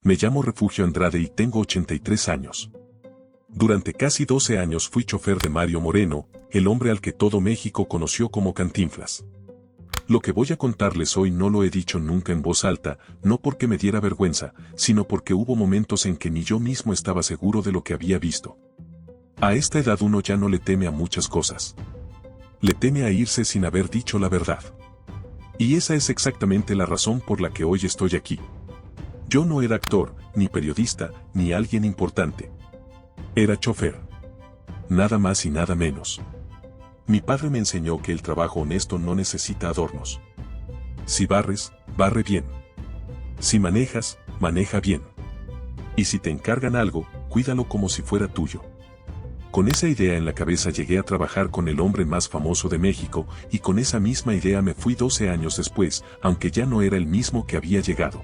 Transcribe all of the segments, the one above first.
Me llamo Refugio Andrade y tengo 83 años. Durante casi 12 años fui chofer de Mario Moreno, el hombre al que todo México conoció como Cantinflas. Lo que voy a contarles hoy no lo he dicho nunca en voz alta, no porque me diera vergüenza, sino porque hubo momentos en que ni yo mismo estaba seguro de lo que había visto. A esta edad uno ya no le teme a muchas cosas. Le teme a irse sin haber dicho la verdad. Y esa es exactamente la razón por la que hoy estoy aquí. Yo no era actor, ni periodista, ni alguien importante. Era chofer. Nada más y nada menos. Mi padre me enseñó que el trabajo honesto no necesita adornos. Si barres, barre bien. Si manejas, maneja bien. Y si te encargan algo, cuídalo como si fuera tuyo. Con esa idea en la cabeza llegué a trabajar con el hombre más famoso de México, y con esa misma idea me fui 12 años después, aunque ya no era el mismo que había llegado.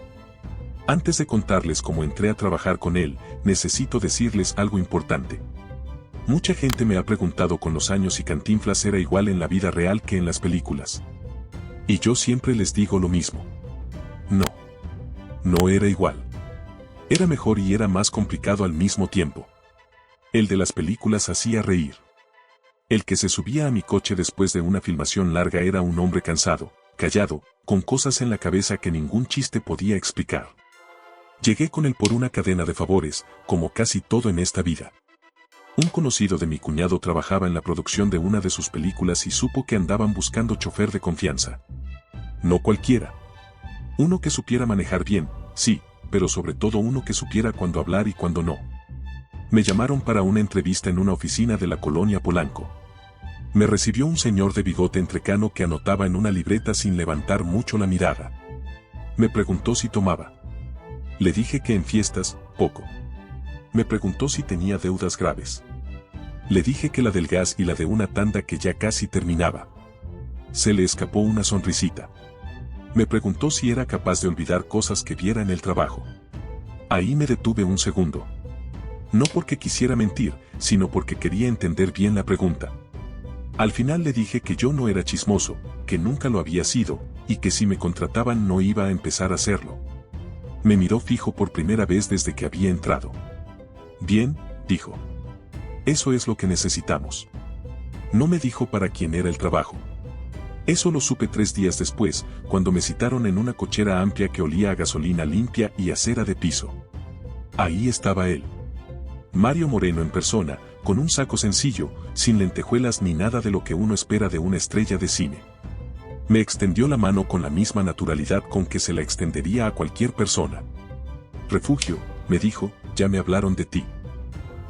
Antes de contarles cómo entré a trabajar con él, necesito decirles algo importante. Mucha gente me ha preguntado con los años si Cantinflas era igual en la vida real que en las películas. Y yo siempre les digo lo mismo. No. No era igual. Era mejor y era más complicado al mismo tiempo. El de las películas hacía reír. El que se subía a mi coche después de una filmación larga era un hombre cansado, callado, con cosas en la cabeza que ningún chiste podía explicar. Llegué con él por una cadena de favores, como casi todo en esta vida. Un conocido de mi cuñado trabajaba en la producción de una de sus películas y supo que andaban buscando chofer de confianza. No cualquiera. Uno que supiera manejar bien, sí, pero sobre todo uno que supiera cuándo hablar y cuándo no. Me llamaron para una entrevista en una oficina de la colonia Polanco. Me recibió un señor de bigote entrecano que anotaba en una libreta sin levantar mucho la mirada. Me preguntó si tomaba. Le dije que en fiestas, poco. Me preguntó si tenía deudas graves. Le dije que la del gas y la de una tanda que ya casi terminaba. Se le escapó una sonrisita. Me preguntó si era capaz de olvidar cosas que viera en el trabajo. Ahí me detuve un segundo. No porque quisiera mentir, sino porque quería entender bien la pregunta. Al final le dije que yo no era chismoso, que nunca lo había sido, y que si me contrataban no iba a empezar a hacerlo. Me miró fijo por primera vez desde que había entrado. Bien, dijo. Eso es lo que necesitamos. No me dijo para quién era el trabajo. Eso lo supe 3 días después, cuando me citaron en una cochera amplia que olía a gasolina limpia y a cera de piso. Ahí estaba él. Mario Moreno en persona, con un saco sencillo, sin lentejuelas ni nada de lo que uno espera de una estrella de cine. Me extendió la mano con la misma naturalidad con que se la extendería a cualquier persona. Refugio, me dijo, ya me hablaron de ti.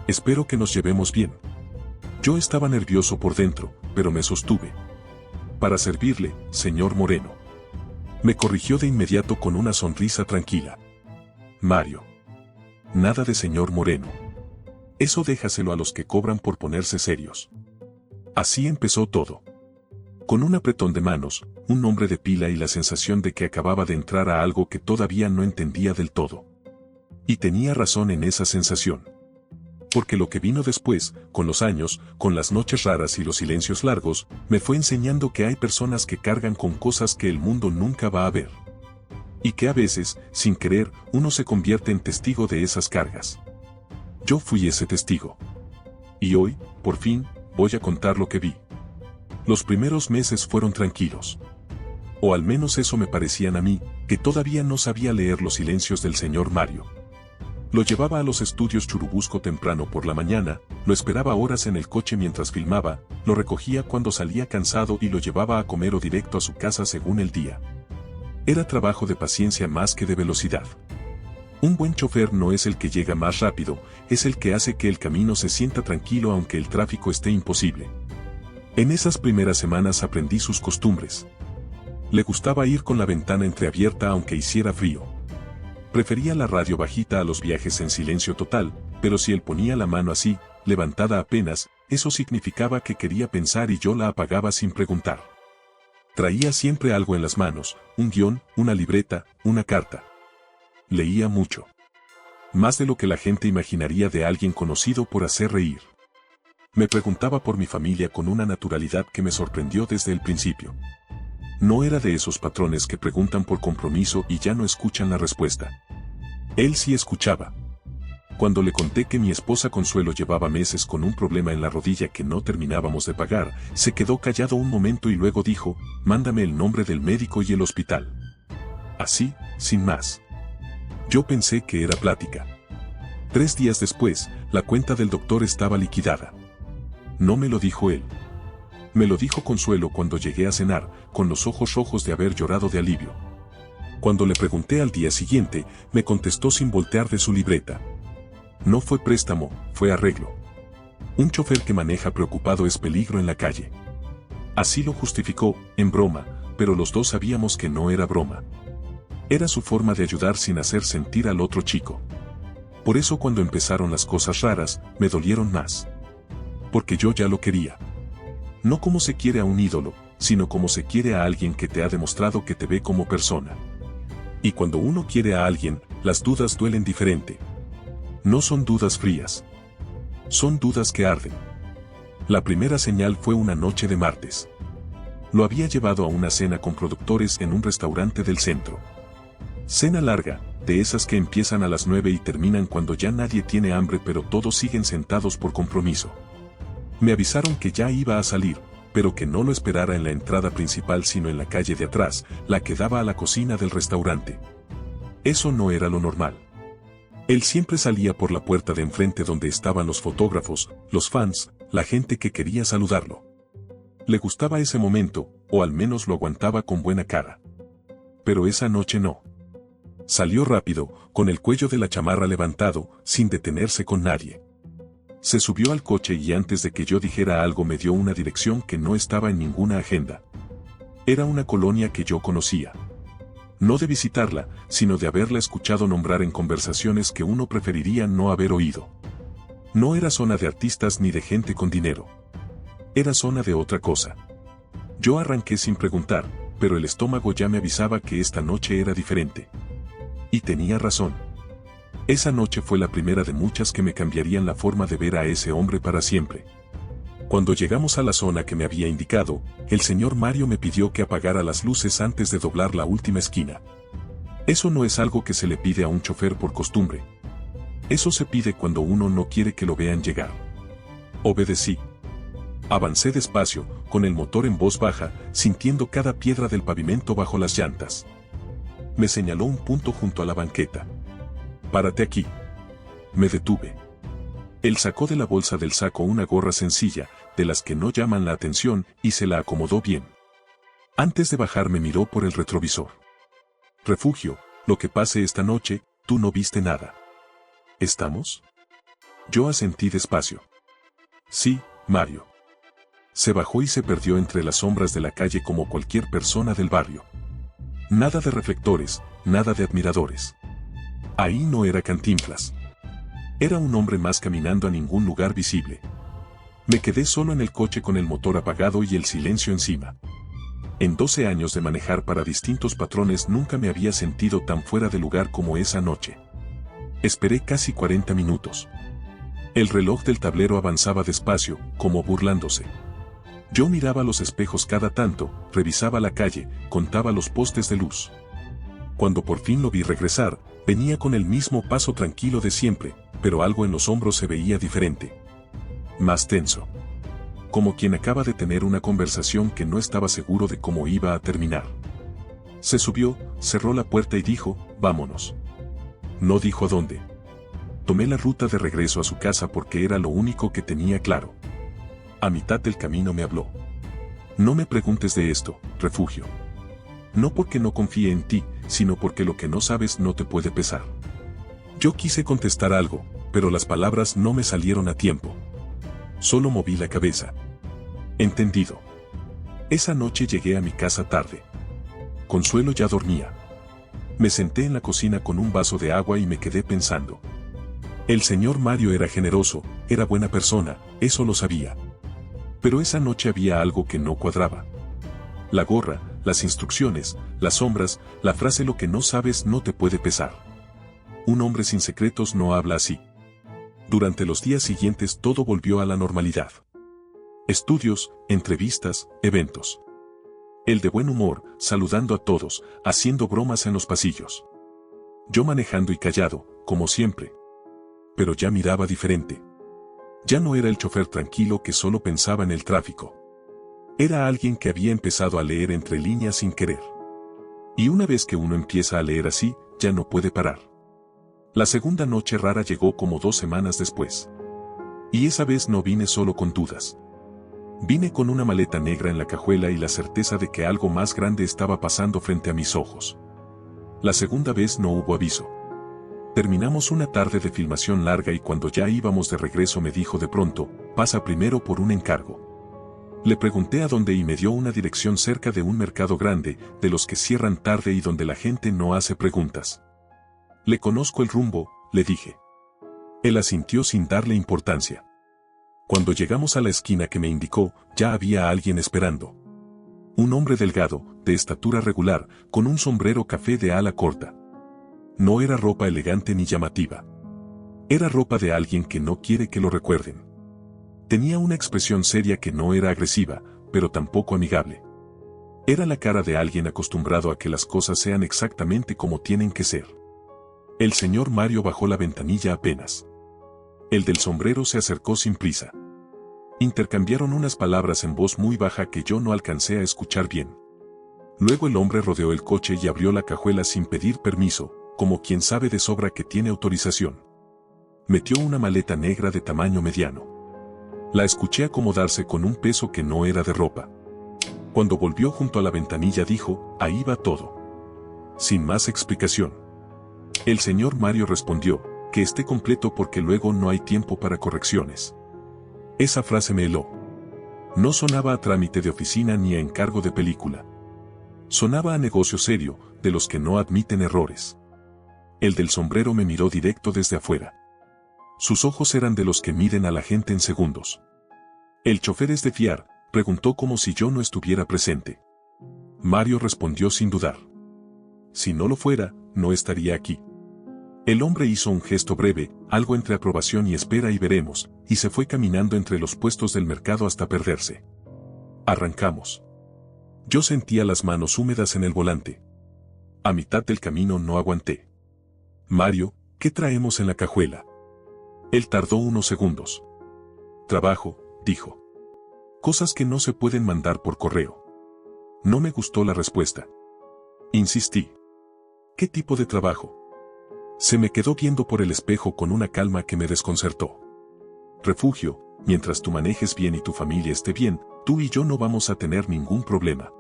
Espero que nos llevemos bien. Yo estaba nervioso por dentro, pero me sostuve. Para servirle, señor Moreno. Me corrigió de inmediato con una sonrisa tranquila. Mario. Nada de señor Moreno. Eso déjaselo a los que cobran por ponerse serios. Así empezó todo. Con un apretón de manos, un nombre de pila y la sensación de que acababa de entrar a algo que todavía no entendía del todo. Y tenía razón en esa sensación. Porque lo que vino después, con los años, con las noches raras y los silencios largos, me fue enseñando que hay personas que cargan con cosas que el mundo nunca va a ver. Y que a veces, sin querer, uno se convierte en testigo de esas cargas. Yo fui ese testigo. Y hoy, por fin, voy a contar lo que vi. Los primeros meses fueron tranquilos. O al menos eso me parecían a mí, que todavía no sabía leer los silencios del señor Mario. Lo llevaba a los estudios Churubusco temprano por la mañana, lo esperaba horas en el coche mientras filmaba, lo recogía cuando salía cansado y lo llevaba a comer o directo a su casa según el día. Era trabajo de paciencia más que de velocidad. Un buen chofer no es el que llega más rápido, es el que hace que el camino se sienta tranquilo aunque el tráfico esté imposible. En esas primeras semanas aprendí sus costumbres. Le gustaba ir con la ventana entreabierta aunque hiciera frío. Prefería la radio bajita a los viajes en silencio total, pero si él ponía la mano así, levantada apenas, eso significaba que quería pensar y yo la apagaba sin preguntar. Traía siempre algo en las manos, un guión, una libreta, una carta. Leía mucho. Más de lo que la gente imaginaría de alguien conocido por hacer reír. Me preguntaba por mi familia con una naturalidad que me sorprendió desde el principio. No era de esos patrones que preguntan por compromiso y ya no escuchan la respuesta. Él sí escuchaba. Cuando le conté que mi esposa Consuelo llevaba meses con un problema en la rodilla que no terminábamos de pagar, se quedó callado un momento y luego dijo, mándame el nombre del médico y el hospital. Así, sin más. Yo pensé que era plática. 3 días después, la cuenta del doctor estaba liquidada. No me lo dijo él. Me lo dijo Consuelo cuando llegué a cenar, con los ojos rojos de haber llorado de alivio. Cuando le pregunté al día siguiente, me contestó sin voltear de su libreta. No fue préstamo, fue arreglo. Un chofer que maneja preocupado es peligro en la calle. Así lo justificó, en broma, pero los dos sabíamos que no era broma. Era su forma de ayudar sin hacer sentir al otro chico. Por eso cuando empezaron las cosas raras, me dolieron más. Porque yo ya lo quería. No como se quiere a un ídolo, sino como se quiere a alguien que te ha demostrado que te ve como persona. Y cuando uno quiere a alguien, las dudas duelen diferente. No son dudas frías. Son dudas que arden. La primera señal fue una noche de martes. Lo había llevado a una cena con productores en un restaurante del centro. Cena larga, de esas que empiezan a las 9 y terminan cuando ya nadie tiene hambre pero todos siguen sentados por compromiso. Me avisaron que ya iba a salir, pero que no lo esperara en la entrada principal sino en la calle de atrás, la que daba a la cocina del restaurante. Eso no era lo normal. Él siempre salía por la puerta de enfrente donde estaban los fotógrafos, los fans, la gente que quería saludarlo. Le gustaba ese momento, o al menos lo aguantaba con buena cara. Pero esa noche no. Salió rápido, con el cuello de la chamarra levantado, sin detenerse con nadie. Se subió al coche y antes de que yo dijera algo me dio una dirección que no estaba en ninguna agenda. Era una colonia que yo conocía. No de visitarla, sino de haberla escuchado nombrar en conversaciones que uno preferiría no haber oído. No era zona de artistas ni de gente con dinero. Era zona de otra cosa. Yo arranqué sin preguntar, pero el estómago ya me avisaba que esta noche era diferente. Y tenía razón. Esa noche fue la primera de muchas que me cambiarían la forma de ver a ese hombre para siempre. Cuando llegamos a la zona que me había indicado, el señor Mario me pidió que apagara las luces antes de doblar la última esquina. Eso no es algo que se le pide a un chofer por costumbre. Eso se pide cuando uno no quiere que lo vean llegar. Obedecí. Avancé despacio, con el motor en voz baja, sintiendo cada piedra del pavimento bajo las llantas. Me señaló un punto junto a la banqueta. «Párate aquí». Me detuve. Él sacó de la bolsa del saco una gorra sencilla, de las que no llaman la atención, y se la acomodó bien. Antes de bajar me miró por el retrovisor. «Refugio, lo que pase esta noche, tú no viste nada. ¿Estamos?» Yo asentí despacio. «Sí, Mario». Se bajó y se perdió entre las sombras de la calle como cualquier persona del barrio. Nada de reflectores, nada de admiradores. Ahí no era Cantinflas. Era un hombre más caminando a ningún lugar visible. Me quedé solo en el coche con el motor apagado y el silencio encima. En 12 años de manejar para distintos patrones nunca me había sentido tan fuera de lugar como esa noche. Esperé casi 40 minutos. El reloj del tablero avanzaba despacio, como burlándose. Yo miraba los espejos cada tanto, revisaba la calle, contaba los postes de luz. Cuando por fin lo vi regresar, venía con el mismo paso tranquilo de siempre, pero algo en los hombros se veía diferente. Más tenso. Como quien acaba de tener una conversación que no estaba seguro de cómo iba a terminar. Se subió, cerró la puerta y dijo, «Vámonos». No dijo a dónde. Tomé la ruta de regreso a su casa porque era lo único que tenía claro. A mitad del camino me habló. «No me preguntes de esto, Refugio. No porque no confíe en ti, sino porque lo que no sabes no te puede pesar». Yo quise contestar algo, pero las palabras no me salieron a tiempo. Solo moví la cabeza. Entendido. Esa noche llegué a mi casa tarde. Consuelo ya dormía. Me senté en la cocina con un vaso de agua y me quedé pensando. El señor Mario era generoso, era buena persona, eso lo sabía. Pero esa noche había algo que no cuadraba. La gorra, las instrucciones, las sombras, la frase «lo que no sabes no te puede pesar». Un hombre sin secretos no habla así. Durante los días siguientes todo volvió a la normalidad. Estudios, entrevistas, eventos. El de buen humor, saludando a todos, haciendo bromas en los pasillos. Yo manejando y callado, como siempre. Pero ya miraba diferente. Ya no era el chofer tranquilo que solo pensaba en el tráfico. Era alguien que había empezado a leer entre líneas sin querer. Y una vez que uno empieza a leer así, ya no puede parar. La segunda noche rara llegó como 2 semanas después. Y esa vez no vine solo con dudas. Vine con una maleta negra en la cajuela y la certeza de que algo más grande estaba pasando frente a mis ojos. La segunda vez no hubo aviso. Terminamos una tarde de filmación larga y cuando ya íbamos de regreso me dijo de pronto, pasa primero por un encargo. Le pregunté a dónde y me dio una dirección cerca de un mercado grande, de los que cierran tarde y donde la gente no hace preguntas. Le conozco el rumbo, le dije. Él asintió sin darle importancia. Cuando llegamos a la esquina que me indicó, ya había alguien esperando. Un hombre delgado, de estatura regular, con un sombrero café de ala corta. No era ropa elegante ni llamativa. Era ropa de alguien que no quiere que lo recuerden. Tenía una expresión seria que no era agresiva, pero tampoco amigable. Era la cara de alguien acostumbrado a que las cosas sean exactamente como tienen que ser. El señor Mario bajó la ventanilla apenas. El del sombrero se acercó sin prisa. Intercambiaron unas palabras en voz muy baja que yo no alcancé a escuchar bien. Luego el hombre rodeó el coche y abrió la cajuela sin pedir permiso, como quien sabe de sobra que tiene autorización. Metió una maleta negra de tamaño mediano. La escuché acomodarse con un peso que no era de ropa. Cuando volvió junto a la ventanilla dijo, ahí va todo. Sin más explicación. El señor Mario respondió, que esté completo porque luego no hay tiempo para correcciones. Esa frase me heló. No sonaba a trámite de oficina ni a encargo de película. Sonaba a negocio serio, de los que no admiten errores. El del sombrero me miró directo desde afuera. Sus ojos eran de los que miden a la gente en segundos. ¿El chofer es de fiar?, preguntó como si yo no estuviera presente. Mario respondió sin dudar. Si no lo fuera, no estaría aquí. El hombre hizo un gesto breve, algo entre aprobación y espera y veremos, y se fue caminando entre los puestos del mercado hasta perderse. Arrancamos. Yo sentía las manos húmedas en el volante. A mitad del camino no aguanté. Mario, ¿qué traemos en la cajuela? Él tardó unos segundos. Trabajo, dijo. Cosas que no se pueden mandar por correo. No me gustó la respuesta. Insistí. ¿Qué tipo de trabajo? Se me quedó viendo por el espejo con una calma que me desconcertó. Refugio, mientras tú manejes bien y tu familia esté bien, tú y yo no vamos a tener ningún problema.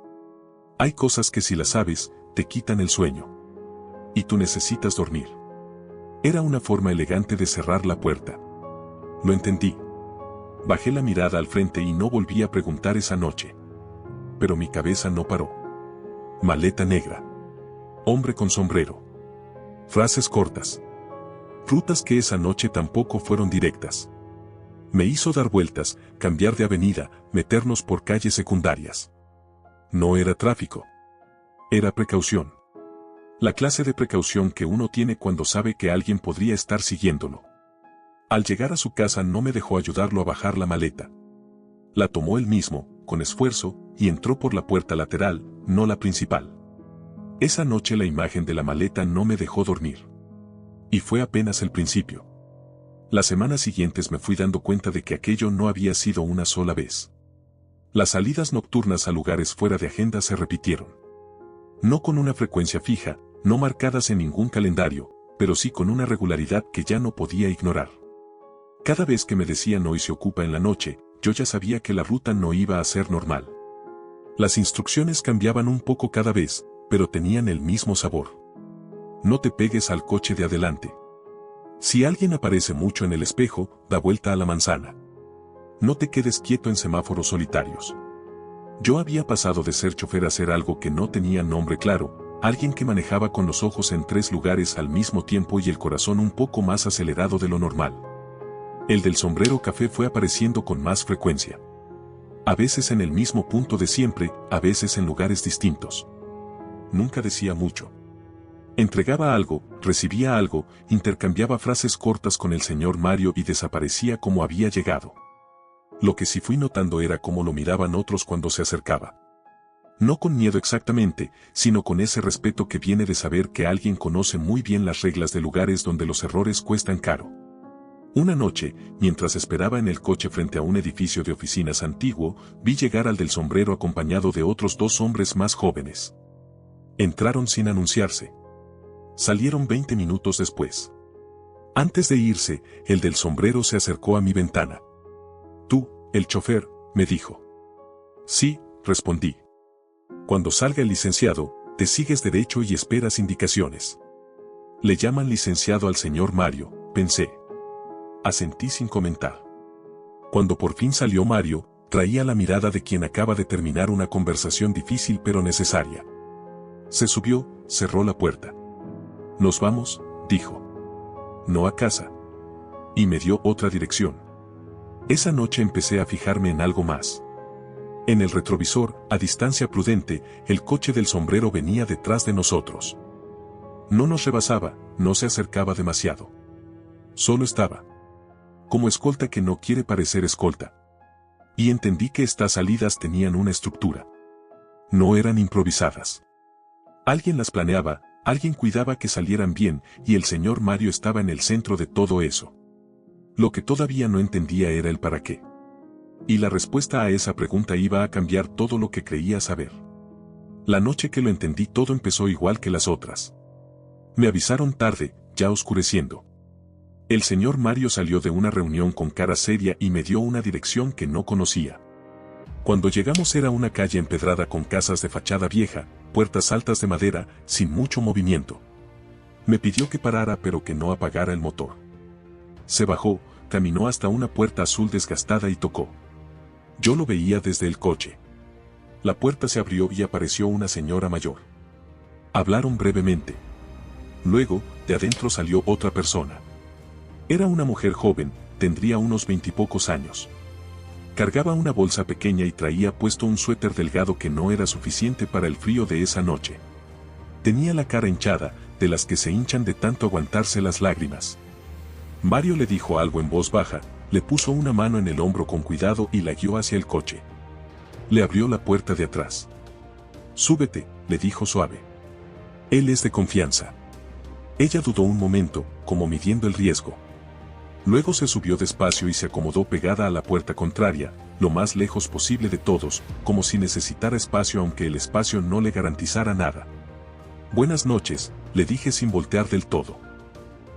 Hay cosas que si las sabes, te quitan el sueño. Y tú necesitas dormir. Era una forma elegante de cerrar la puerta. Lo entendí. Bajé la mirada al frente y no volví a preguntar esa noche. Pero mi cabeza no paró. Maleta negra. Hombre con sombrero. Frases cortas. Rutas que esa noche tampoco fueron directas. Me hizo dar vueltas, cambiar de avenida, meternos por calles secundarias. No era tráfico. Era precaución. La clase de precaución que uno tiene cuando sabe que alguien podría estar siguiéndolo. Al llegar a su casa no me dejó ayudarlo a bajar la maleta. La tomó él mismo, con esfuerzo, y entró por la puerta lateral, no la principal. Esa noche la imagen de la maleta no me dejó dormir. Y fue apenas el principio. Las semanas siguientes me fui dando cuenta de que aquello no había sido una sola vez. Las salidas nocturnas a lugares fuera de agenda se repitieron. No con una frecuencia fija, no marcadas en ningún calendario, pero sí con una regularidad que ya no podía ignorar. Cada vez que me decían hoy se ocupa en la noche, yo ya sabía que la ruta no iba a ser normal. Las instrucciones cambiaban un poco cada vez, pero tenían el mismo sabor. No te pegues al coche de adelante. Si alguien aparece mucho en el espejo, da vuelta a la manzana. No te quedes quieto en semáforos solitarios. Yo había pasado de ser chofer a ser algo que no tenía nombre claro, alguien que manejaba con los ojos en 3 lugares al mismo tiempo y el corazón un poco más acelerado de lo normal. El del sombrero café fue apareciendo con más frecuencia. A veces en el mismo punto de siempre, a veces en lugares distintos. Nunca decía mucho. Entregaba algo, recibía algo, intercambiaba frases cortas con el señor Mario y desaparecía como había llegado. Lo que sí fui notando era cómo lo miraban otros cuando se acercaba. No con miedo exactamente, sino con ese respeto que viene de saber que alguien conoce muy bien las reglas de lugares donde los errores cuestan caro. Una noche, mientras esperaba en el coche frente a un edificio de oficinas antiguo, vi llegar al del sombrero acompañado de otros 2 hombres más jóvenes. Entraron sin anunciarse. Salieron 20 minutos después. Antes de irse, el del sombrero se acercó a mi ventana. «Tú, el chofer», me dijo. «Sí», respondí. «Cuando salga el licenciado, te sigues derecho y esperas indicaciones». «Le llaman licenciado al señor Mario», pensé. Asentí sin comentar. Cuando por fin salió Mario, traía la mirada de quien acaba de terminar una conversación difícil pero necesaria. Se subió, cerró la puerta. «Nos vamos», dijo. «No a casa». Y me dio otra dirección. Esa noche empecé a fijarme en algo más. En el retrovisor, a distancia prudente, el coche del sombrero venía detrás de nosotros. No nos rebasaba, no se acercaba demasiado. Solo estaba. Como escolta que no quiere parecer escolta. Y entendí que estas salidas tenían una estructura. No eran improvisadas. Alguien las planeaba, alguien cuidaba que salieran bien, y el señor Mario estaba en el centro de todo eso. Lo que todavía no entendía era el para qué. Y la respuesta a esa pregunta iba a cambiar todo lo que creía saber. La noche que lo entendí todo empezó igual que las otras. Me avisaron tarde, ya oscureciendo. El señor Mario salió de una reunión con cara seria y me dio una dirección que no conocía. Cuando llegamos era una calle empedrada con casas de fachada vieja, puertas altas de madera, sin mucho movimiento. Me pidió que parara pero que no apagara el motor. Se bajó, caminó hasta una puerta azul desgastada y tocó. Yo lo veía desde el coche. La puerta se abrió y apareció una señora mayor. Hablaron brevemente. Luego, de adentro salió otra persona. Era una mujer joven, tendría unos 20 y pocos años. Cargaba una bolsa pequeña y traía puesto un suéter delgado que no era suficiente para el frío de esa noche. Tenía la cara hinchada, de las que se hinchan de tanto aguantarse las lágrimas. Mario le dijo algo en voz baja, le puso una mano en el hombro con cuidado y la guió hacia el coche. Le abrió la puerta de atrás. «Súbete», le dijo suave. Él es de confianza. Ella dudó un momento, como midiendo el riesgo. Luego se subió despacio y se acomodó pegada a la puerta contraria, lo más lejos posible de todos, como si necesitara espacio aunque el espacio no le garantizara nada. «Buenas noches», le dije sin voltear del todo.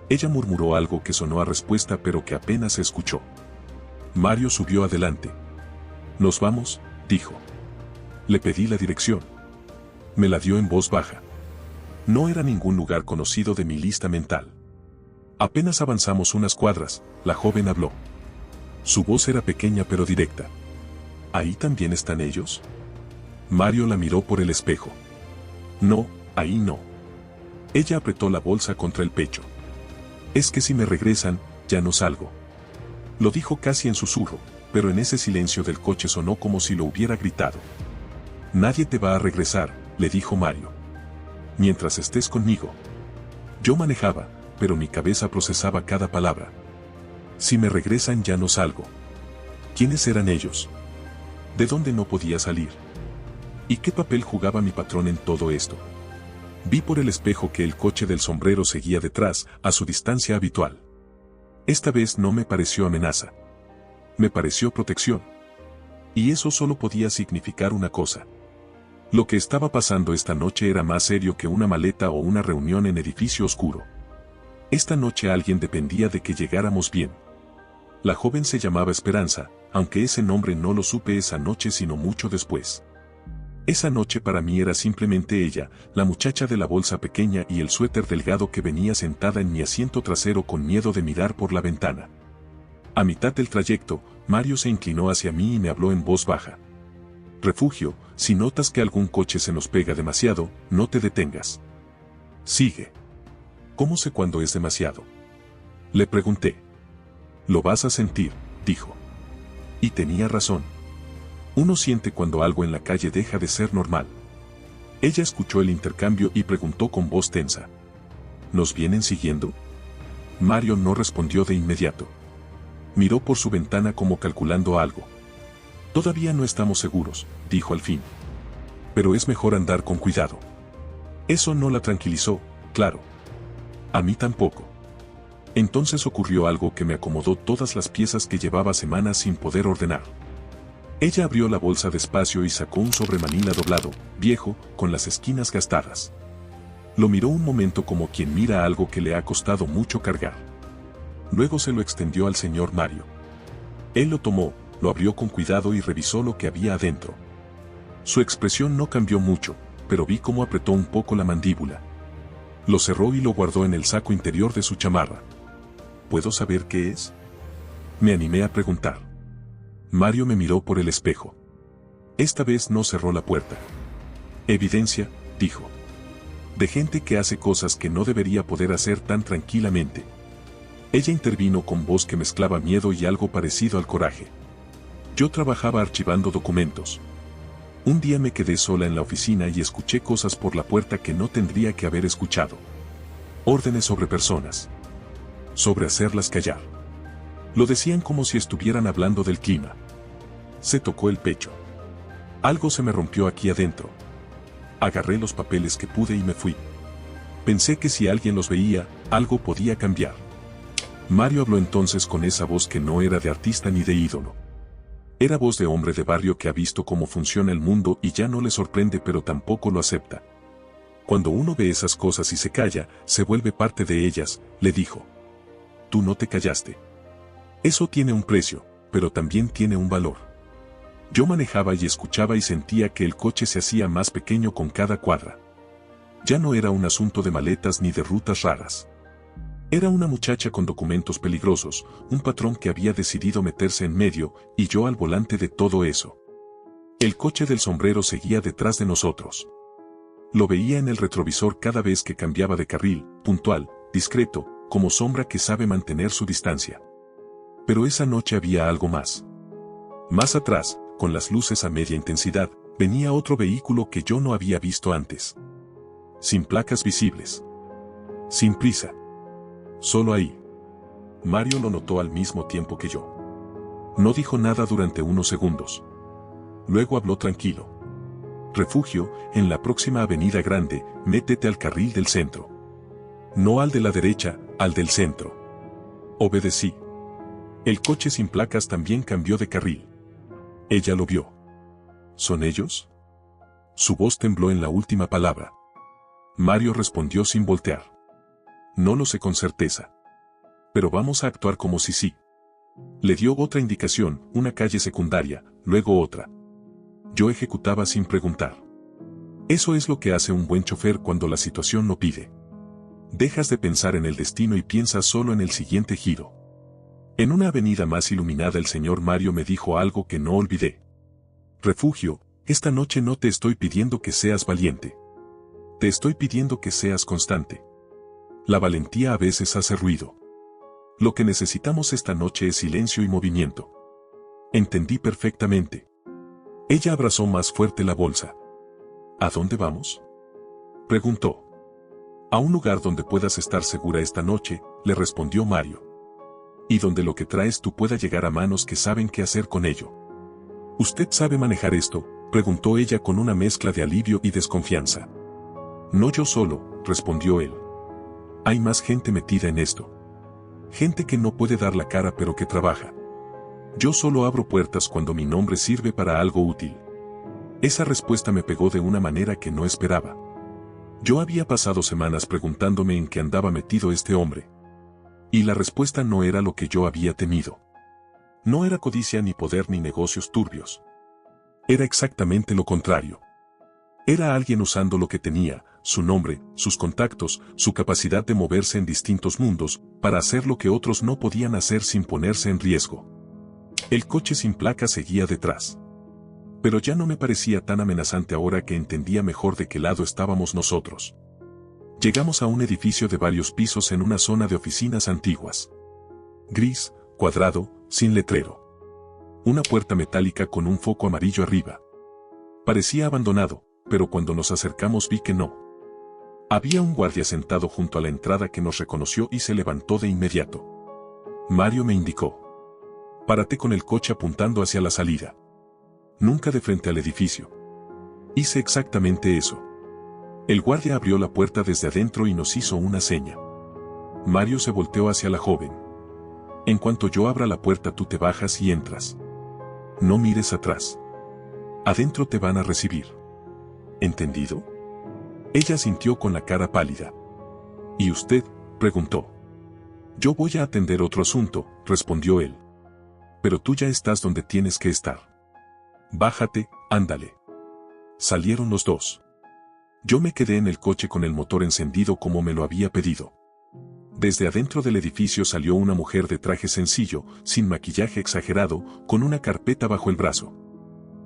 Ella murmuró algo que sonó a respuesta pero que apenas se escuchó. Mario subió adelante. «¿Nos vamos?», dijo. Le pedí la dirección. Me la dio en voz baja. No era ningún lugar conocido de mi lista mental. Apenas avanzamos unas cuadras, la joven habló. Su voz era pequeña pero directa. ¿Ahí también están ellos? Mario la miró por el espejo. No, ahí no. Ella apretó la bolsa contra el pecho. Es que si me regresan, ya no salgo. Lo dijo casi en susurro, pero en ese silencio del coche sonó como si lo hubiera gritado. Nadie te va a regresar, le dijo Mario. Mientras estés conmigo. Yo manejaba, pero mi cabeza procesaba cada palabra. Si me regresan ya no salgo. ¿Quiénes eran ellos? ¿De dónde no podía salir? ¿Y qué papel jugaba mi patrón en todo esto? Vi por el espejo que el coche del sombrero seguía detrás, a su distancia habitual. Esta vez no me pareció amenaza. Me pareció protección. Y eso solo podía significar una cosa. Lo que estaba pasando esta noche era más serio que una maleta o una reunión en edificio oscuro. Esta noche alguien dependía de que llegáramos bien. La joven se llamaba Esperanza, aunque ese nombre no lo supe esa noche sino mucho después. Esa noche para mí era simplemente ella, la muchacha de la bolsa pequeña y el suéter delgado que venía sentada en mi asiento trasero con miedo de mirar por la ventana. A mitad del trayecto, Mario se inclinó hacia mí y me habló en voz baja. Refugio, si notas que algún coche se nos pega demasiado, no te detengas. Sigue. ¿Cómo sé cuándo es demasiado? Le pregunté. Lo vas a sentir, dijo. Y tenía razón. Uno siente cuando algo en la calle deja de ser normal. Ella escuchó el intercambio y preguntó con voz tensa. ¿Nos vienen siguiendo? Mario no respondió de inmediato. Miró por su ventana como calculando algo. Todavía no estamos seguros, dijo al fin. Pero es mejor andar con cuidado. Eso no la tranquilizó, claro. A mí tampoco. Entonces ocurrió algo que me acomodó todas las piezas que llevaba semanas sin poder ordenar. Ella abrió la bolsa despacio y sacó un sobremanila doblado, viejo, con las esquinas gastadas. Lo miró un momento como quien mira algo que le ha costado mucho cargar. Luego se lo extendió al señor Mario. Él lo tomó, lo abrió con cuidado y revisó lo que había adentro. Su expresión no cambió mucho, pero vi cómo apretó un poco la mandíbula. Lo cerró y lo guardó en el saco interior de su chamarra. ¿Puedo saber qué es? Me animé a preguntar. Mario me miró por el espejo. Esta vez no cerró la puerta. Evidencia, dijo. De gente que hace cosas que no debería poder hacer tan tranquilamente. Ella intervino con voz que mezclaba miedo y algo parecido al coraje. Yo trabajaba archivando documentos. Un día me quedé sola en la oficina y escuché cosas por la puerta que no tendría que haber escuchado. Órdenes sobre personas. Sobre hacerlas callar. Lo decían como si estuvieran hablando del clima. Se tocó el pecho. Algo se me rompió aquí adentro. Agarré los papeles que pude y me fui. Pensé que si alguien los veía, algo podía cambiar. Mario habló entonces con esa voz que no era de artista ni de ídolo. Era voz de hombre de barrio que ha visto cómo funciona el mundo y ya no le sorprende pero tampoco lo acepta. Cuando uno ve esas cosas y se calla, se vuelve parte de ellas, le dijo. Tú no te callaste. Eso tiene un precio, pero también tiene un valor. Yo manejaba y escuchaba y sentía que el coche se hacía más pequeño con cada cuadra. Ya no era un asunto de maletas ni de rutas raras. Era una muchacha con documentos peligrosos, un patrón que había decidido meterse en medio, y yo al volante de todo eso. El coche del sombrero seguía detrás de nosotros. Lo veía en el retrovisor cada vez que cambiaba de carril, puntual, discreto, como sombra que sabe mantener su distancia. Pero esa noche había algo más. Más atrás, con las luces a media intensidad, venía otro vehículo que yo no había visto antes. Sin placas visibles. Sin prisa. Solo ahí. Mario lo notó al mismo tiempo que yo. No dijo nada durante unos segundos. Luego habló tranquilo. Refugio, en la próxima avenida grande, métete al carril del centro. No al de la derecha, al del centro. Obedecí. El coche sin placas también cambió de carril. Ella lo vio. ¿Son ellos? Su voz tembló en la última palabra. Mario respondió sin voltear. No lo sé con certeza. Pero vamos a actuar como si sí. Le dio otra indicación, una calle secundaria, luego otra. Yo ejecutaba sin preguntar. Eso es lo que hace un buen chofer cuando la situación lo pide. Dejas de pensar en el destino y piensas solo en el siguiente giro. En una avenida más iluminada el señor Mario me dijo algo que no olvidé. Refugio, esta noche no te estoy pidiendo que seas valiente. Te estoy pidiendo que seas constante. La valentía a veces hace ruido. Lo que necesitamos esta noche es silencio y movimiento. Entendí perfectamente. Ella abrazó más fuerte la bolsa. ¿A dónde vamos? Preguntó. A un lugar donde puedas estar segura esta noche, le respondió Mario. Y donde lo que traes tú pueda llegar a manos que saben qué hacer con ello. ¿Usted sabe manejar esto?, preguntó ella con una mezcla de alivio y desconfianza. No yo solo, respondió él. Hay más gente metida en esto. Gente que no puede dar la cara pero que trabaja. Yo solo abro puertas cuando mi nombre sirve para algo útil. Esa respuesta me pegó de una manera que no esperaba. Yo había pasado semanas preguntándome en qué andaba metido este hombre. Y la respuesta no era lo que yo había temido. No era codicia ni poder ni negocios turbios. Era exactamente lo contrario. Era alguien usando lo que tenía, su nombre, sus contactos, su capacidad de moverse en distintos mundos, para hacer lo que otros no podían hacer sin ponerse en riesgo. El coche sin placa seguía detrás. Pero ya no me parecía tan amenazante ahora que entendía mejor de qué lado estábamos nosotros. Llegamos a un edificio de varios pisos en una zona de oficinas antiguas. Gris, cuadrado, sin letrero. Una puerta metálica con un foco amarillo arriba. Parecía abandonado, pero cuando nos acercamos vi que no. Había un guardia sentado junto a la entrada que nos reconoció y se levantó de inmediato. Mario me indicó. Párate con el coche apuntando hacia la salida. Nunca de frente al edificio. Hice exactamente eso. El guardia abrió la puerta desde adentro y nos hizo una seña. Mario se volteó hacia la joven. En cuanto yo abra la puerta tú te bajas y entras. No mires atrás. Adentro te van a recibir. ¿Entendido? Ella sintió con la cara pálida. ¿Y usted?, preguntó. Yo voy a atender otro asunto, respondió él. Pero tú ya estás donde tienes que estar. Bájate, ándale. Salieron los dos. Yo me quedé en el coche con el motor encendido como me lo había pedido. Desde adentro del edificio salió una mujer de traje sencillo, sin maquillaje exagerado, con una carpeta bajo el brazo.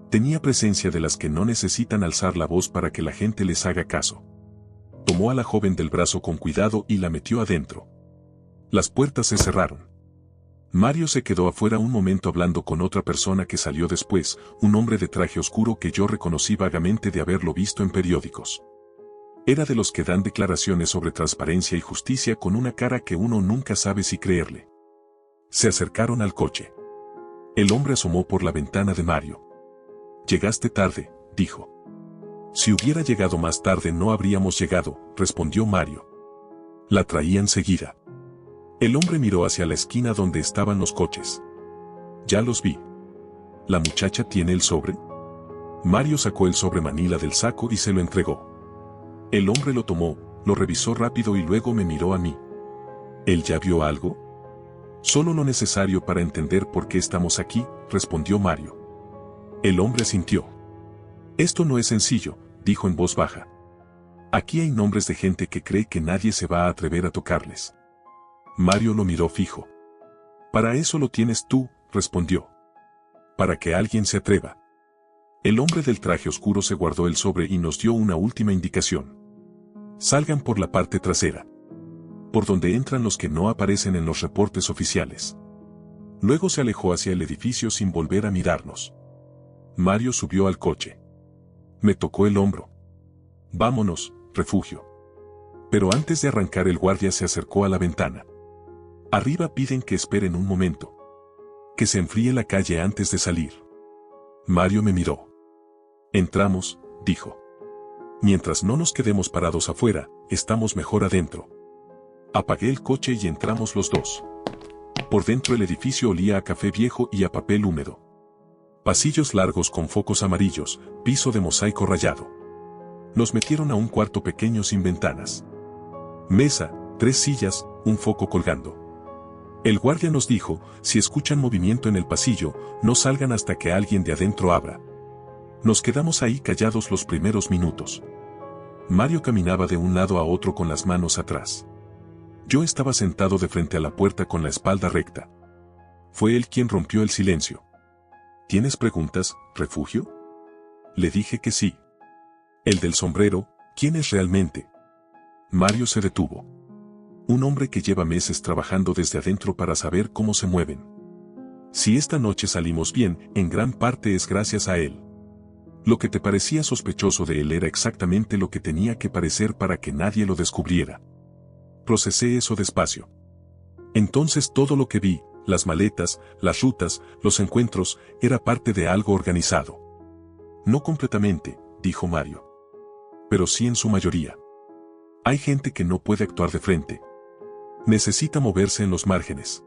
Tenía presencia de las que no necesitan alzar la voz para que la gente les haga caso. Tomó a la joven del brazo con cuidado y la metió adentro. Las puertas se cerraron. Mario se quedó afuera un momento hablando con otra persona que salió después, un hombre de traje oscuro que yo reconocí vagamente de haberlo visto en periódicos. Era de los que dan declaraciones sobre transparencia y justicia con una cara que uno nunca sabe si creerle. Se acercaron al coche. El hombre asomó por la ventana de Mario. Llegaste tarde, dijo. Si hubiera llegado más tarde no habríamos llegado, respondió Mario. La traía enseguida. El hombre miró hacia la esquina donde estaban los coches. Ya los vi. ¿La muchacha tiene el sobre? Mario sacó el sobre manila del saco y se lo entregó. El hombre lo tomó, lo revisó rápido y luego me miró a mí. ¿Él ya vio algo? Solo lo necesario para entender por qué estamos aquí, respondió Mario. El hombre asintió. Esto no es sencillo, dijo en voz baja. Aquí hay nombres de gente que cree que nadie se va a atrever a tocarles. Mario lo miró fijo. Para eso lo tienes tú, respondió. Para que alguien se atreva. El hombre del traje oscuro se guardó el sobre y nos dio una última indicación. Salgan por la parte trasera. Por donde entran los que no aparecen en los reportes oficiales. Luego se alejó hacia el edificio sin volver a mirarnos. Mario subió al coche. Me tocó el hombro. Vámonos, refugio. Pero antes de arrancar el guardia se acercó a la ventana. Arriba piden que esperen un momento. Que se enfríe la calle antes de salir. Mario me miró. Entramos, dijo. Mientras no nos quedemos parados afuera, estamos mejor adentro. Apagué el coche y entramos los dos. Por dentro el edificio olía a café viejo y a papel húmedo. Pasillos largos con focos amarillos, piso de mosaico rayado. Nos metieron a un cuarto pequeño sin ventanas. Mesa, 3 sillas, un foco colgando. El guardia nos dijo, si escuchan movimiento en el pasillo, no salgan hasta que alguien de adentro abra. Nos quedamos ahí callados los primeros minutos. Mario caminaba de un lado a otro con las manos atrás. Yo estaba sentado de frente a la puerta con la espalda recta. Fue él quien rompió el silencio. ¿Tienes preguntas, refugio? Le dije que sí. El del sombrero, ¿quién es realmente? Mario se detuvo. Un hombre que lleva meses trabajando desde adentro para saber cómo se mueven. Si esta noche salimos bien, en gran parte es gracias a él. Lo que te parecía sospechoso de él era exactamente lo que tenía que parecer para que nadie lo descubriera. Procesé eso despacio. Entonces todo lo que vi, las maletas, las rutas, los encuentros, era parte de algo organizado. No completamente, dijo Mario. Pero sí en su mayoría. Hay gente que no puede actuar de frente. Necesita moverse en los márgenes.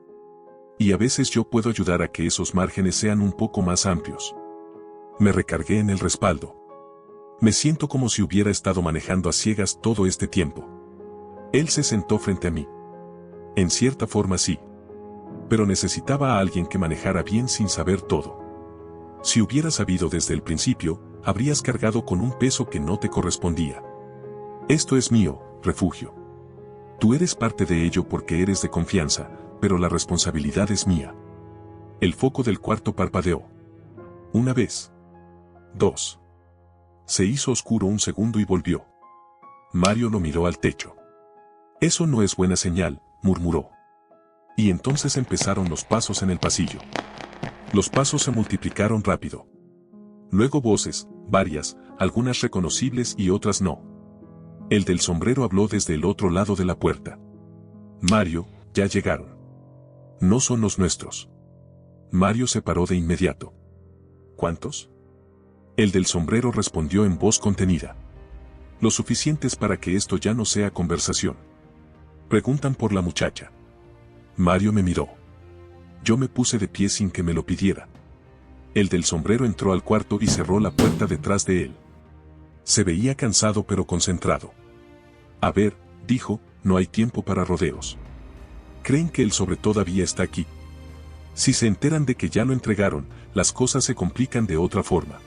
Y a veces yo puedo ayudar a que esos márgenes sean un poco más amplios. Me recargué en el respaldo. Me siento como si hubiera estado manejando a ciegas todo este tiempo. Él se sentó frente a mí. En cierta forma sí. Pero necesitaba a alguien que manejara bien sin saber todo. Si hubieras sabido desde el principio, habrías cargado con un peso que no te correspondía. Esto es mío, refugio. Tú eres parte de ello porque eres de confianza, pero la responsabilidad es mía. El foco del cuarto parpadeó. Una vez. 2. Se hizo oscuro un segundo y volvió. Mario lo miró al techo. Eso no es buena señal, murmuró. Y entonces empezaron los pasos en el pasillo. Los pasos se multiplicaron rápido. Luego voces, varias, algunas reconocibles y otras no. El del sombrero habló desde el otro lado de la puerta. Mario, ya llegaron. No son los nuestros. Mario se paró de inmediato. ¿Cuántos? El del sombrero respondió en voz contenida. Lo suficientes para que esto ya no sea conversación. Preguntan por la muchacha. Mario me miró. Yo me puse de pie sin que me lo pidiera. El del sombrero entró al cuarto y cerró la puerta detrás de él. Se veía cansado pero concentrado. A ver, dijo, no hay tiempo para rodeos. ¿Creen que el sobre todavía está aquí? Si se enteran de que ya lo entregaron, las cosas se complican de otra forma.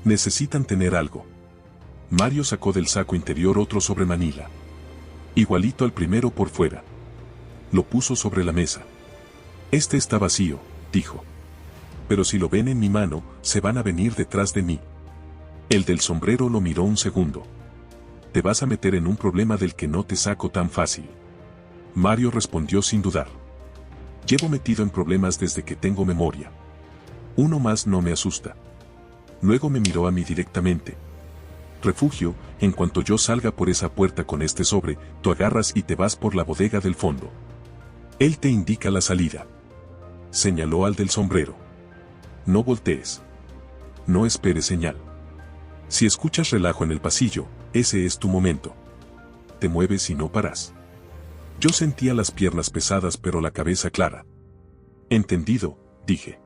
Necesitan tener algo. Mario sacó del saco interior otro sobre manila. Igualito al primero por fuera. Lo puso sobre la mesa. Este está vacío, dijo. Pero si lo ven en mi mano, se van a venir detrás de mí. El del sombrero lo miró un segundo. Te vas a meter en un problema del que no te saco tan fácil. Mario respondió sin dudar. Llevo metido en problemas desde que tengo memoria. Uno más no me asusta. Luego me miró a mí directamente. Refugio, en cuanto yo salga por esa puerta con este sobre, tú agarras y te vas por la bodega del fondo. Él te indica la salida. Señaló al del sombrero. No voltees. No esperes señal. Si escuchas relajo en el pasillo, ese es tu momento. Te mueves y no paras. Yo sentía las piernas pesadas pero la cabeza clara. Entendido, dije.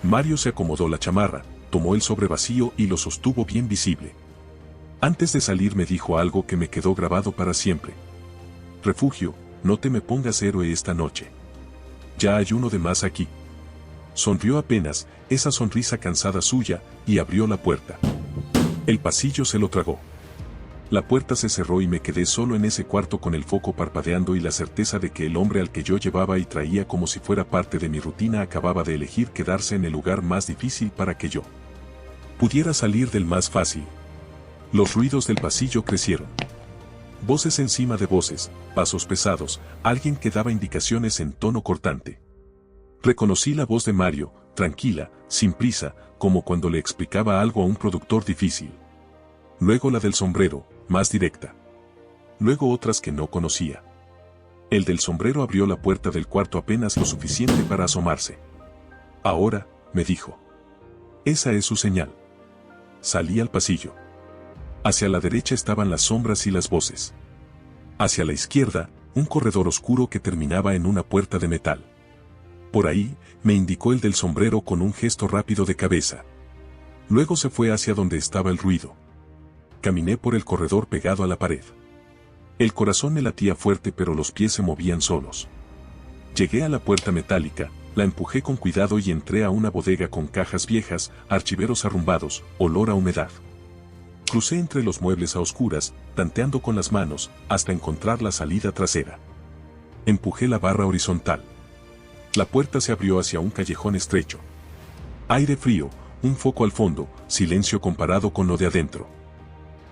Mario se acomodó la chamarra, tomó el sobre vacío y lo sostuvo bien visible. Antes de salir me dijo algo que me quedó grabado para siempre. Refugio, no te me pongas héroe esta noche. Ya hay uno de más aquí. Sonrió apenas, esa sonrisa cansada suya, y abrió la puerta. El pasillo se lo tragó. La puerta se cerró y me quedé solo en ese cuarto con el foco parpadeando y la certeza de que el hombre al que yo llevaba y traía como si fuera parte de mi rutina acababa de elegir quedarse en el lugar más difícil para que yo pudiera salir del más fácil. Los ruidos del pasillo crecieron. Voces encima de voces, pasos pesados, alguien que daba indicaciones en tono cortante. Reconocí la voz de Mario, tranquila, sin prisa, como cuando le explicaba algo a un productor difícil. Luego la del sombrero, más directa. Luego otras que no conocía. El del sombrero abrió la puerta del cuarto apenas lo suficiente para asomarse. Ahora, me dijo. Esa es su señal. Salí al pasillo. Hacia la derecha estaban las sombras y las voces. Hacia la izquierda, un corredor oscuro que terminaba en una puerta de metal. Por ahí, me indicó el del sombrero con un gesto rápido de cabeza. Luego se fue hacia donde estaba el ruido. Caminé por el corredor pegado a la pared. El corazón me latía fuerte pero los pies se movían solos. Llegué a la puerta metálica, la empujé con cuidado y entré a una bodega con cajas viejas, archiveros arrumbados, olor a humedad. Crucé entre los muebles a oscuras, tanteando con las manos, hasta encontrar la salida trasera. Empujé la barra horizontal. La puerta se abrió hacia un callejón estrecho. Aire frío, un foco al fondo, silencio comparado con lo de adentro.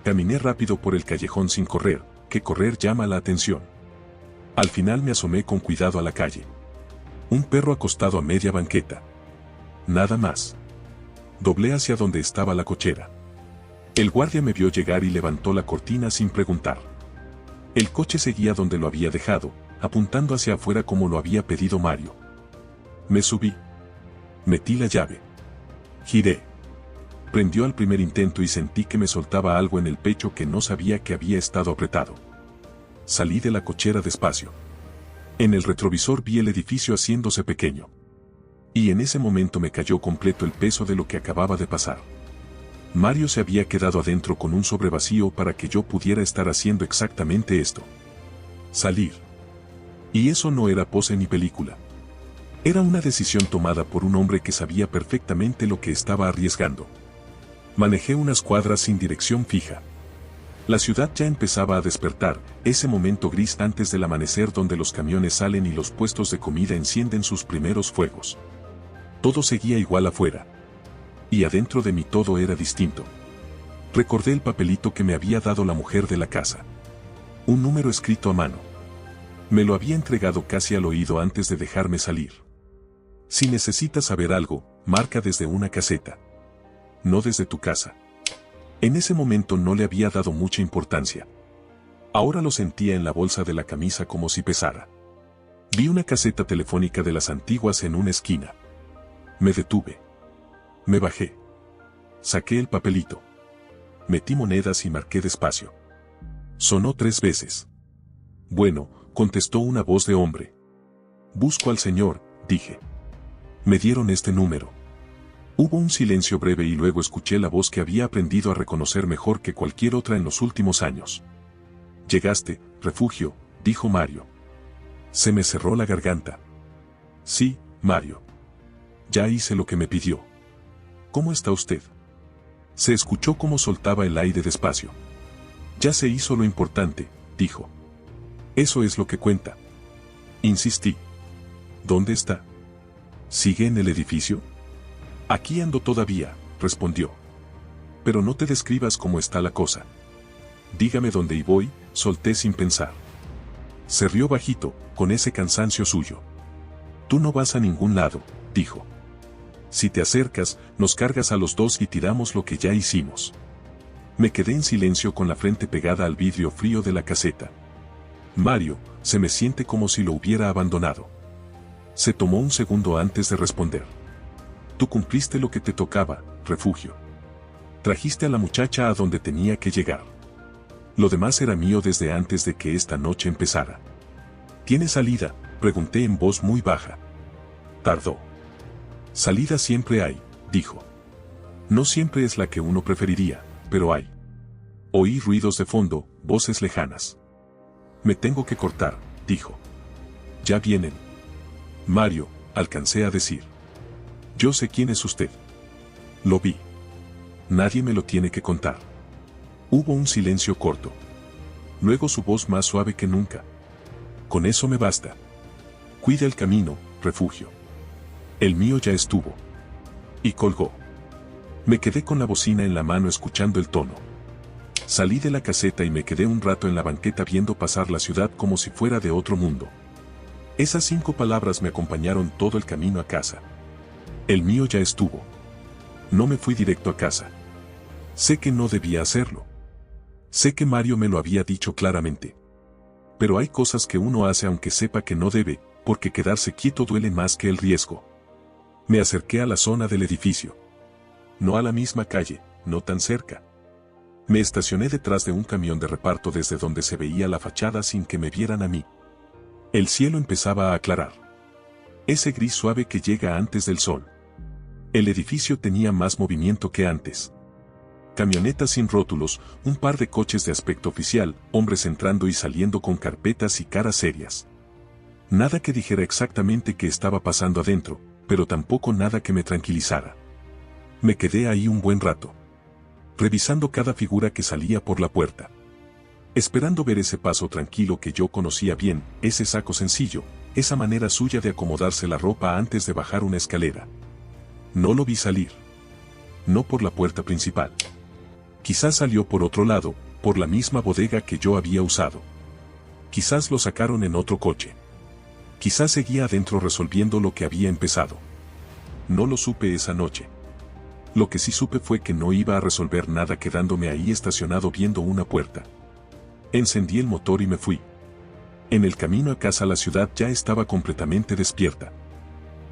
Caminé rápido por el callejón sin correr, que correr llama la atención. Al final me asomé con cuidado a la calle. Un perro acostado a media banqueta. Nada más. Doblé hacia donde estaba la cochera. El guardia me vio llegar y levantó la cortina sin preguntar. El coche seguía donde lo había dejado, apuntando hacia afuera como lo había pedido Mario. Me subí. Metí la llave. Giré. Prendió al primer intento y sentí que me soltaba algo en el pecho que no sabía que había estado apretado. Salí de la cochera despacio. En el retrovisor vi el edificio haciéndose pequeño. Y en ese momento me cayó completo el peso de lo que acababa de pasar. Mario se había quedado adentro con un sobre vacío para que yo pudiera estar haciendo exactamente esto. Salir. Y eso no era pose ni película. Era una decisión tomada por un hombre que sabía perfectamente lo que estaba arriesgando. Manejé unas cuadras sin dirección fija. La ciudad ya empezaba a despertar, ese momento gris antes del amanecer donde los camiones salen y los puestos de comida encienden sus primeros fuegos. Todo seguía igual afuera. Y adentro de mí todo era distinto. Recordé el papelito que me había dado la mujer de la casa. Un número escrito a mano. Me lo había entregado casi al oído antes de dejarme salir. Si necesitas saber algo, marca desde una caseta. No desde tu casa. En ese momento no le había dado mucha importancia. Ahora lo sentía en la bolsa de la camisa como si pesara. Vi una caseta telefónica de las antiguas en una esquina. Me detuve. Me bajé. Saqué el papelito. Metí monedas y marqué despacio. Sonó 3 veces. Bueno, contestó una voz de hombre. Busco al señor, dije. Me dieron este número. Hubo un silencio breve y luego escuché la voz que había aprendido a reconocer mejor que cualquier otra en los últimos años. Llegaste, Refugio, dijo Mario. Se me cerró la garganta. Sí, Mario. Ya hice lo que me pidió. ¿Cómo está usted? Se escuchó cómo soltaba el aire despacio. Ya se hizo lo importante, dijo. Eso es lo que cuenta. Insistí. ¿Dónde está? ¿Sigue en el edificio? Aquí ando todavía, respondió. Pero no te describas cómo está la cosa. Dígame dónde y voy, solté sin pensar. Se rió bajito, con ese cansancio suyo. Tú no vas a ningún lado, dijo. Si te acercas, nos cargas a los dos y tiramos lo que ya hicimos. Me quedé en silencio con la frente pegada al vidrio frío de la caseta. Mario, se me siente como si lo hubiera abandonado. Se tomó un segundo antes de responder. Tú cumpliste lo que te tocaba, Refugio. Trajiste a la muchacha a donde tenía que llegar. Lo demás era mío desde antes de que esta noche empezara. ¿Tiene salida?, pregunté en voz muy baja. Tardó. Salida siempre hay, dijo. No siempre es la que uno preferiría, pero hay. Oí ruidos de fondo, voces lejanas. Me tengo que cortar, dijo. Ya vienen. Mario, alcancé a decir. Yo sé quién es usted. Lo vi. Nadie me lo tiene que contar. Hubo un silencio corto. Luego su voz más suave que nunca. Con eso me basta. Cuida el camino, Refugio. El mío ya estuvo. Y colgó. Me quedé con la bocina en la mano escuchando el tono. Salí de la caseta y me quedé un rato en la banqueta viendo pasar la ciudad como si fuera de otro mundo. Esas 5 palabras me acompañaron todo el camino a casa. El mío ya estuvo. No me fui directo a casa. Sé que no debía hacerlo. Sé que Mario me lo había dicho claramente. Pero hay cosas que uno hace aunque sepa que no debe, porque quedarse quieto duele más que el riesgo. Me acerqué a la zona del edificio. No a la misma calle, no tan cerca. Me estacioné detrás de un camión de reparto desde donde se veía la fachada sin que me vieran a mí. El cielo empezaba a aclarar. Ese gris suave que llega antes del sol. El edificio tenía más movimiento que antes. Camionetas sin rótulos, un par de coches de aspecto oficial, hombres entrando y saliendo con carpetas y caras serias. Nada que dijera exactamente qué estaba pasando adentro, pero tampoco nada que me tranquilizara. Me quedé ahí un buen rato, revisando cada figura que salía por la puerta. Esperando ver ese paso tranquilo que yo conocía bien, ese saco sencillo, esa manera suya de acomodarse la ropa antes de bajar una escalera. No lo vi salir. No por la puerta principal. Quizás salió por otro lado, por la misma bodega que yo había usado. Quizás lo sacaron en otro coche. Quizás seguía adentro resolviendo lo que había empezado. No lo supe esa noche. Lo que sí supe fue que no iba a resolver nada quedándome ahí estacionado viendo una puerta. Encendí el motor y me fui. En el camino a casa la ciudad ya estaba completamente despierta.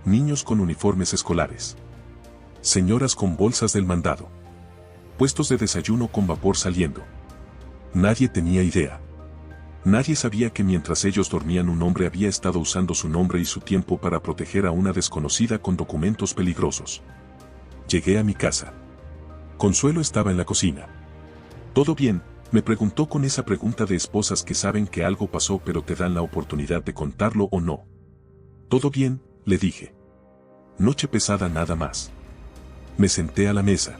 Niños con uniformes escolares. Señoras con bolsas del mandado. Puestos de desayuno con vapor saliendo. Nadie tenía idea. Nadie sabía que mientras ellos dormían un hombre había estado usando su nombre y su tiempo para proteger a una desconocida con documentos peligrosos. Llegué a mi casa. Consuelo estaba en la cocina. ¿Todo bien?, me preguntó con esa pregunta de esposas que saben que algo pasó pero te dan la oportunidad de contarlo o no. Todo bien, le dije. Noche pesada nada más. Me senté a la mesa.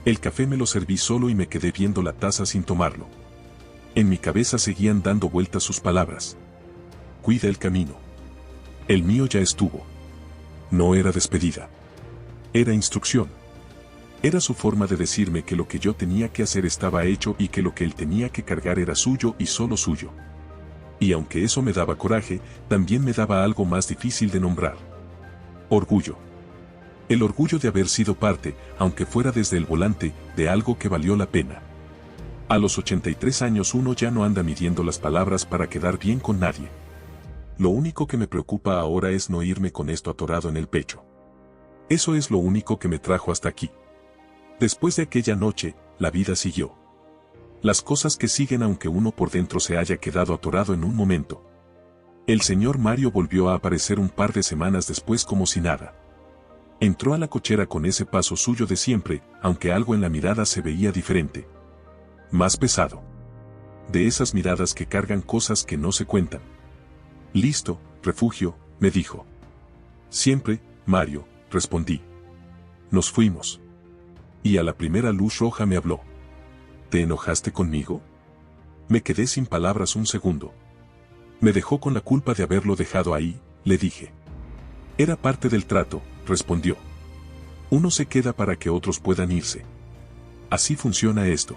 El café me lo serví solo y me quedé viendo la taza sin tomarlo. En mi cabeza seguían dando vueltas sus palabras. Cuida el camino. El mío ya estuvo. No era despedida. Era instrucción. Era su forma de decirme que lo que yo tenía que hacer estaba hecho y que lo que él tenía que cargar era suyo y solo suyo. Y aunque eso me daba coraje, también me daba algo más difícil de nombrar. Orgullo. El orgullo de haber sido parte, aunque fuera desde el volante, de algo que valió la pena. A los 83 años uno ya no anda midiendo las palabras para quedar bien con nadie. Lo único que me preocupa ahora es no irme con esto atorado en el pecho. Eso es lo único que me trajo hasta aquí. Después de aquella noche, la vida siguió. Las cosas que siguen aunque uno por dentro se haya quedado atorado en un momento. El señor Mario volvió a aparecer un par de semanas después como si nada. Entró a la cochera con ese paso suyo de siempre, aunque algo en la mirada se veía diferente. Más pesado. De esas miradas que cargan cosas que no se cuentan. Listo, refugio, me dijo. Siempre, Mario, respondí. Nos fuimos. Y a la primera luz roja me habló. ¿Te enojaste conmigo? Me quedé sin palabras un segundo. Me dejó con la culpa de haberlo dejado ahí, le dije. Era parte del trato, respondió. Uno se queda para que otros puedan irse. Así funciona esto.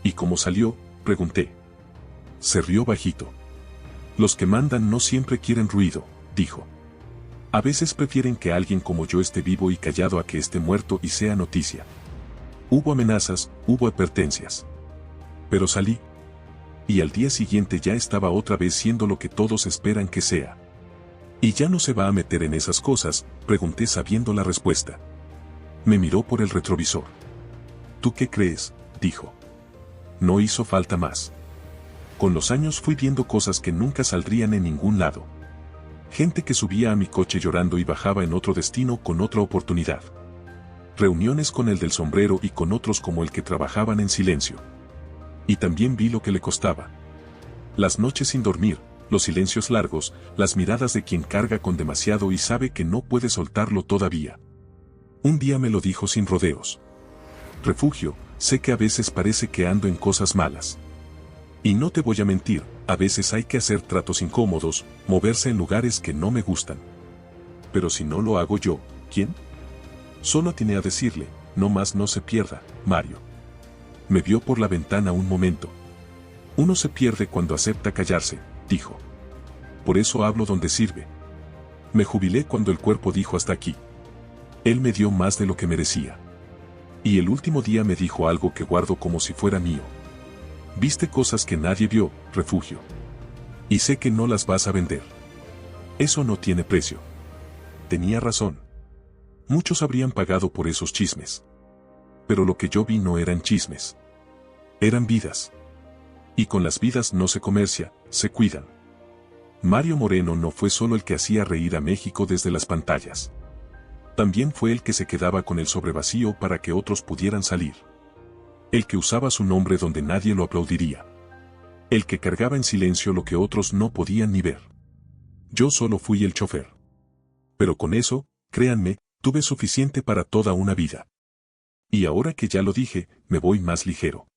¿Y cómo salió?, pregunté. Se rió bajito. Los que mandan no siempre quieren ruido, dijo. A veces prefieren que alguien como yo esté vivo y callado a que esté muerto y sea noticia. Hubo amenazas, hubo advertencias. Pero salí. Y al día siguiente ya estaba otra vez siendo lo que todos esperan que sea. ¿Y ya no se va a meter en esas cosas?, pregunté sabiendo la respuesta. Me miró por el retrovisor. ¿Tú qué crees?, dijo. No hizo falta más. Con los años fui viendo cosas que nunca saldrían en ningún lado. Gente que subía a mi coche llorando y bajaba en otro destino con otra oportunidad. Reuniones con el del sombrero y con otros como el que trabajaban en silencio. Y también vi lo que le costaba. Las noches sin dormir, los silencios largos, las miradas de quien carga con demasiado y sabe que no puede soltarlo todavía. Un día me lo dijo sin rodeos. Refugio, sé que a veces parece que ando en cosas malas. Y no te voy a mentir, a veces hay que hacer tratos incómodos, moverse en lugares que no me gustan. Pero si no lo hago yo, ¿quién? Solo atiné a decirle, no más no se pierda, Mario. Me vio por la ventana un momento. Uno se pierde cuando acepta callarse, dijo. Por eso hablo donde sirve. Me jubilé cuando el cuerpo dijo hasta aquí. Él me dio más de lo que merecía. Y el último día me dijo algo que guardo como si fuera mío. Viste cosas que nadie vio, refugio. Y sé que no las vas a vender. Eso no tiene precio. Tenía razón. Muchos habrían pagado por esos chismes. Pero lo que yo vi no eran chismes. Eran vidas. Y con las vidas no se comercia, se cuidan. Mario Moreno no fue solo el que hacía reír a México desde las pantallas. También fue el que se quedaba con el sobrevacío para que otros pudieran salir. El que usaba su nombre donde nadie lo aplaudiría. El que cargaba en silencio lo que otros no podían ni ver. Yo solo fui el chofer. Pero con eso, créanme, tuve suficiente para toda una vida. Y ahora que ya lo dije, me voy más ligero.